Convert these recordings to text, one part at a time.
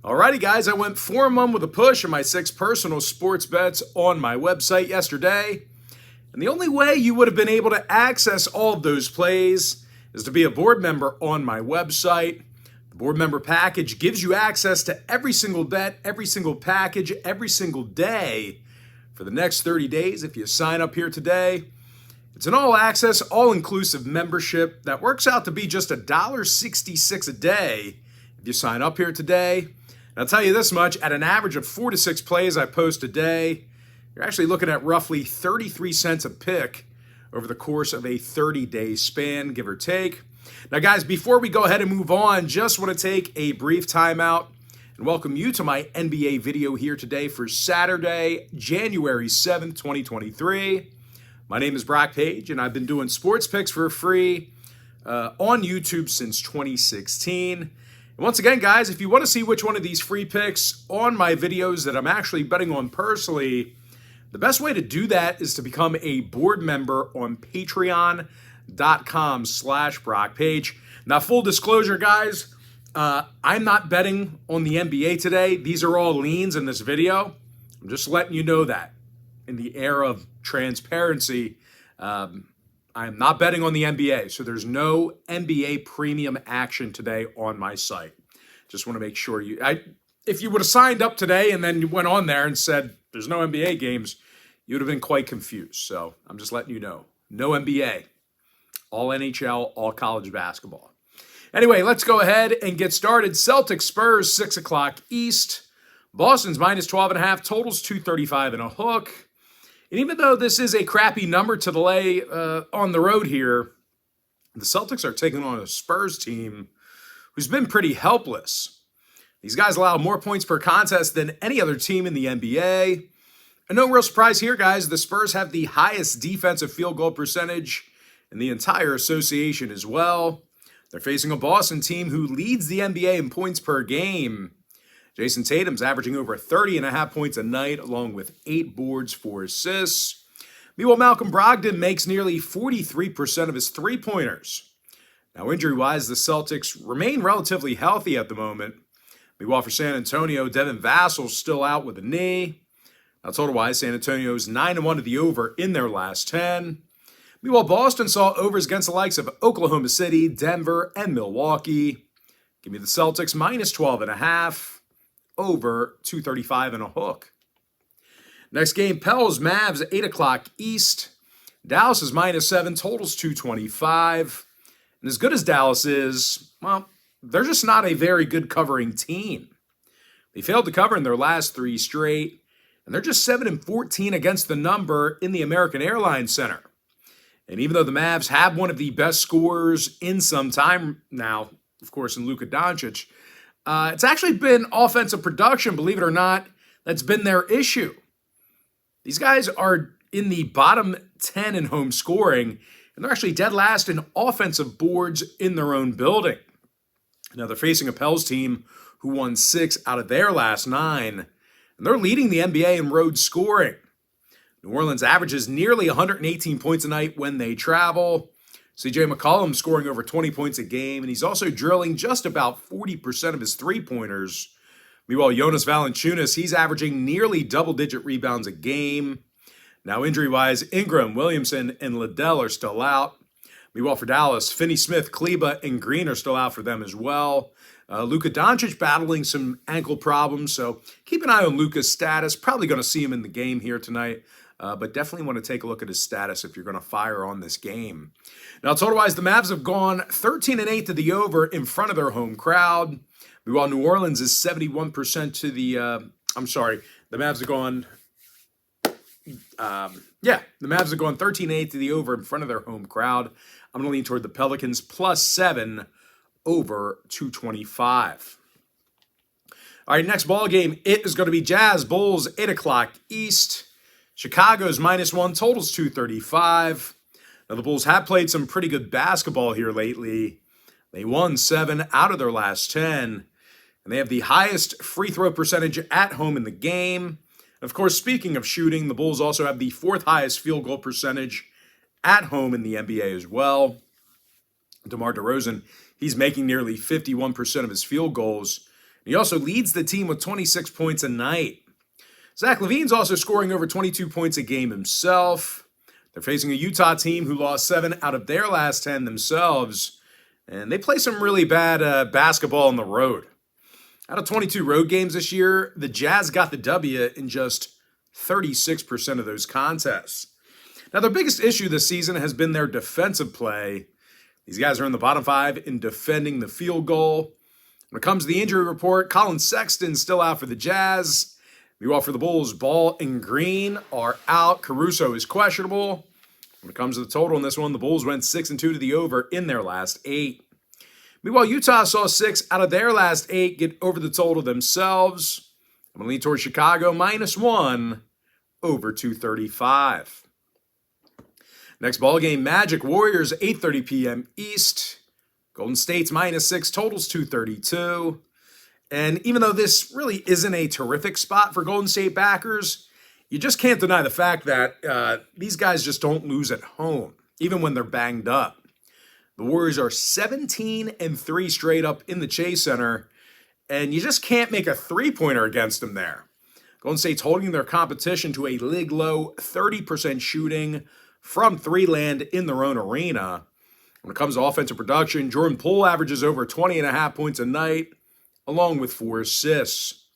Alrighty, guys, I went 4-1 with a push in my 6 personal sports bets on my website yesterday. And the only way you would have been able to access all of those plays is to be a board member on my website. The board member package gives you access to every single bet, every single package, every single day for the next 30 days if you sign up here today. It's an all-access, all-inclusive membership that works out to be just $1.66 a day if you sign up here today. And I'll tell you this much, at an average of 4 to 6 plays I post a day, you're actually looking at roughly 33 cents a pick over the course of a 30-day span, give or take. Now, guys, before we go ahead and move on, just want to take a brief timeout and welcome you to my NBA video here today for Saturday, January 7th, 2023. My name is Brock Page, and I've been doing sports picks for free on YouTube since 2016. And once again, guys, if you want to see which one of these free picks on my videos that I'm actually betting on personally, the best way to do that is to become a board member on patreon.com/BrockPage. Now, full disclosure, guys, I'm not betting on the NBA today. These are all leans in this video. I'm just letting you know that. In the era of transparency, I'm not betting on the NBA, so there's no NBA premium action today on my site. Just want to make sure if you would have signed up today and then you went on there and said there's no NBA games, you would have been quite confused. So I'm just letting you know, no NBA, all NHL, all college basketball. Anyway, let's go ahead and get started. Celtics, Spurs, 6 o'clock East. Boston's minus 12.5, totals 235 and a hook. And even though this is a crappy number to lay on the road here, the Celtics are taking on a Spurs team who's been pretty helpless. These guys allow more points per contest than any other team in the NBA. And no real surprise here, guys. The Spurs have the highest defensive field goal percentage in the entire association as well. They're facing a Boston team who leads the NBA in points per game. Jason Tatum's averaging over 30.5 points a night, along with 8 boards, 4 assists. Meanwhile, Malcolm Brogdon makes nearly 43% of his three-pointers. Now, injury-wise, the Celtics remain relatively healthy at the moment. Meanwhile, for San Antonio, Devin Vassal's still out with a knee. Now, total-wise, San Antonio's 9-1 to the over in their last 10. Meanwhile, Boston saw overs against the likes of Oklahoma City, Denver, and Milwaukee. Give me the Celtics minus 12.5, over 235 and a hook. Next game, Pels, Mavs, 8 o'clock East. Dallas is minus 7, totals 225. And as good as Dallas is, well, they're just not a very good covering team. They failed to cover in their last 3 straight, and they're just 7-14 against the number in the American Airlines Center. And even though the Mavs have one of the best scorers in some time now, of course, in Luka Doncic, it's actually been offensive production, believe it or not, that's been their issue. These guys are in the bottom 10 in home scoring, and they're actually dead last in offensive boards in their own building. Now, they're facing a Pels team who won 6 out of their last 9, and they're leading the NBA in road scoring. New Orleans averages nearly 118 points a night when they travel. C.J. McCollum scoring over 20 points a game, and he's also drilling just about 40% of his three-pointers. Meanwhile, Jonas Valanciunas, he's averaging nearly double-digit rebounds a game. Now, injury-wise, Ingram, Williamson, and Liddell are still out. Meanwhile, for Dallas, Finney-Smith, Kleba, and Green are still out for them as well. Luka Doncic battling some ankle problems, so keep an eye on Luka's status. Probably going to see him in the game here tonight. But definitely want to take a look at his status if you're going to fire on this game. Now, total-wise, the Mavs have gone 13-8 to the over in front of their home crowd. Meanwhile, New Orleans is 71% to the, the Mavs have gone, the Mavs have gone 13-8 to the over in front of their home crowd. I'm going to lean toward the Pelicans plus 7 over 225. All right, next ball game, it is going to be Jazz Bulls, 8 o'clock East. Chicago's minus 1, totals 235. Now, the Bulls have played some pretty good basketball here lately. They won 7 out of their last 10, and they have the highest free throw percentage at home in the game. And of course, speaking of shooting, the Bulls also have the 4th highest field goal percentage at home in the NBA as well. DeMar DeRozan, he's making nearly 51% of his field goals. He also leads the team with 26 points a night. Zach LaVine's also scoring over 22 points a game himself. They're facing a Utah team who lost 7 out of their last 10 themselves, and they play some really bad basketball on the road. Out of 22 road games this year, the Jazz got the W in just 36% of those contests. Now, their biggest issue this season has been their defensive play. These guys are in the bottom 5 in defending the field goal. When it comes to the injury report, Colin Sexton's still out for the Jazz. Meanwhile, for the Bulls, Ball and Green are out. Caruso is questionable. When it comes to the total in this one, the Bulls went 6-2 to the over in their last 8. Meanwhile, Utah saw 6 out of their last 8 get over the total themselves. I'm going to lean towards Chicago -1 over 235. Next ball game, Magic Warriors, 8:30 p.m. East. Golden State's -6, totals 232. And even though this really isn't a terrific spot for Golden State backers, you just can't deny the fact that these guys just don't lose at home, even when they're banged up. The Warriors are 17-3 straight up in the Chase Center, and you just can't make a three-pointer against them there. Golden State's holding their competition to a league-low 30% shooting from three land in their own arena. When it comes to offensive production, Jordan Poole averages over 20.5 points a night, along with 4 assists.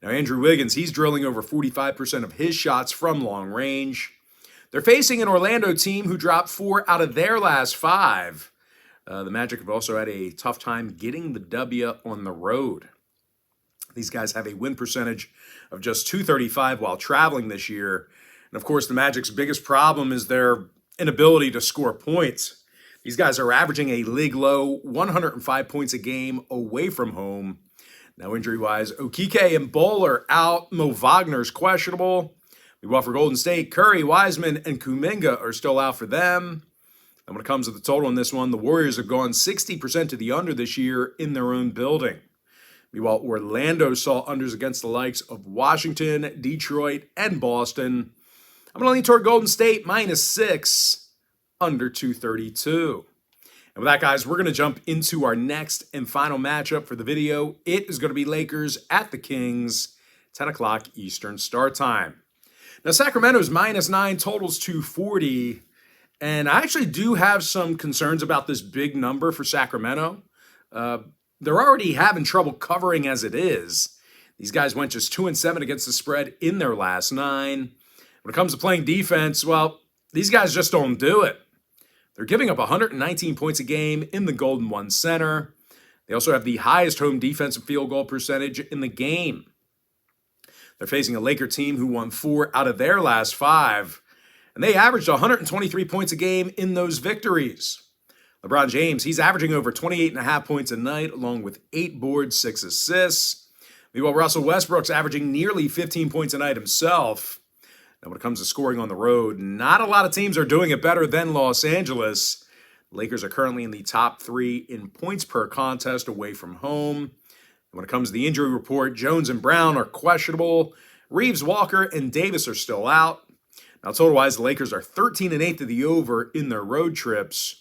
Now, Andrew Wiggins, he's drilling over 45% of his shots from long range. They're facing an Orlando team who dropped 4 out of their last 5. The Magic have also had a tough time getting the W on the road. These guys have a win percentage of just .235 while traveling this year. And of course, the Magic's biggest problem is their inability to score points. These guys are averaging a league-low 105 points a game away from home. Now, injury-wise, Okike and Bol are out. Mo Wagner's questionable. Meanwhile, for Golden State, Curry, Wiseman, and Kuminga are still out for them. And when it comes to the total in this one, the Warriors have gone 60% to the under this year in their own building. Meanwhile, Orlando saw unders against the likes of Washington, Detroit, and Boston. I'm going to lean toward Golden State -6, under 232. And with that, guys, we're going to jump into our next and final matchup for the video. It is going to be Lakers at the Kings, 10 o'clock Eastern start time. Now, Sacramento's -9, totals 240. And I actually do have some concerns about this big number for Sacramento. They're already having trouble covering as it is. These guys went just 2-7 against the spread in their last 9. When it comes to playing defense, well, these guys just don't do it. They're giving up 119 points a game in the Golden One Center. They also have the highest home defensive field goal percentage in the game. They're facing a Laker team who won 4 out of their last 5, and they averaged 123 points a game in those victories. LeBron James, he's averaging over 28.5 points a night, along with 8 boards, 6 assists. Meanwhile, Russell Westbrook's averaging nearly 15 points a night himself. Now, when it comes to scoring on the road, not a lot of teams are doing it better than Los Angeles. The Lakers are currently in the top 3 in points per contest away from home. And when it comes to the injury report, Jones and Brown are questionable. Reeves, Walker, and Davis are still out. Now, total-wise, the Lakers are 13-8 to the over in their road trips.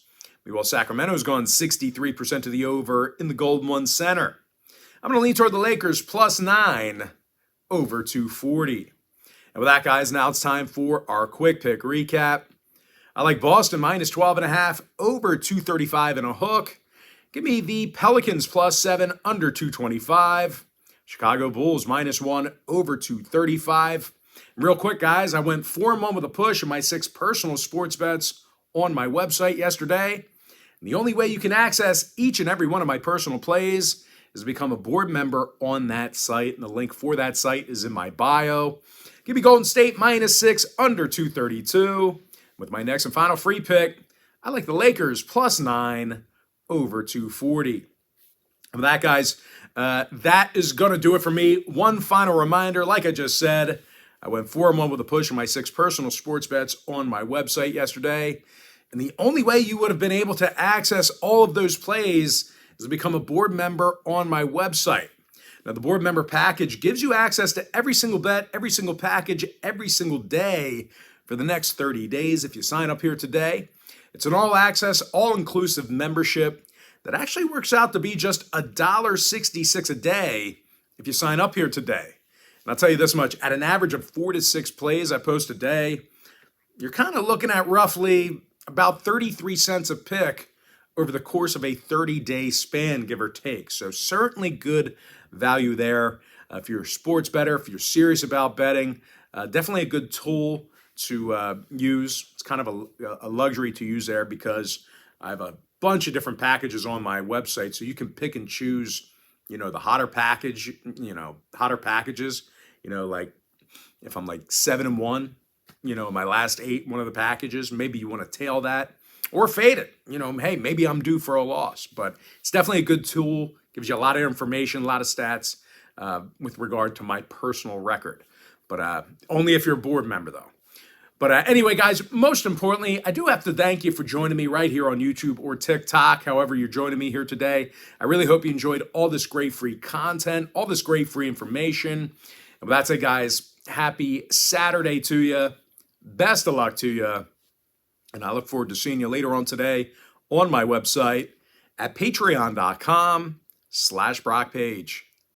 Meanwhile, Sacramento's gone 63% to the over in the Golden One Center. I'm going to lean toward the Lakers +9 over 240. And with that, guys, now it's time for our quick pick recap. I like Boston -12.5 over 235 and a hook. Give me the Pelicans +7 under 225. Chicago Bulls -1 over 235. And real quick, guys, I went 4-1 with a push in my 6 personal sports bets on my website yesterday. And the only way you can access each and every one of my personal plays is to become a board member on that site. And the link for that site is in my bio. Give me Golden State -6 under 232. With my next and final free pick, I like the Lakers +9 over 240. And with that, guys, that is going to do it for me. One final reminder, like I just said, I went 4-1 with a push in my 6 personal sports bets on my website yesterday. And the only way you would have been able to access all of those plays is to become a board member on my website. Now, the board member package gives you access to every single bet, every single package, every single day for the next 30 days if you sign up here today. It's an all-access, all-inclusive membership that actually works out to be just $1.66 a day if you sign up here today. And I'll tell you this much, at an average of 4 to 6 plays I post a day, you're kind of looking at roughly about 33 cents a pick over the course of a 30-day span, give or take. So certainly good value there. If you're a sports bettor, if you're serious about betting, definitely a good tool to use. It's kind of a luxury to use there because I have a bunch of different packages on my website, so you can pick and choose, the hotter packages, like if I'm like 7-1, my last 8, one of the packages, maybe you want to tail that or fade it. Hey, maybe I'm due for a loss, but it's definitely a good tool. Gives you a lot of information, a lot of stats with regard to my personal record, but only if you're a board member though. But anyway, guys, most importantly, I do have to thank you for joining me right here on YouTube or TikTok, however you're joining me here today. I really hope you enjoyed all this great free content, all this great free information. And with that said, guys, happy Saturday to you. Best of luck to you. And I look forward to seeing you later on today on my website at patreon.com/BrockPage.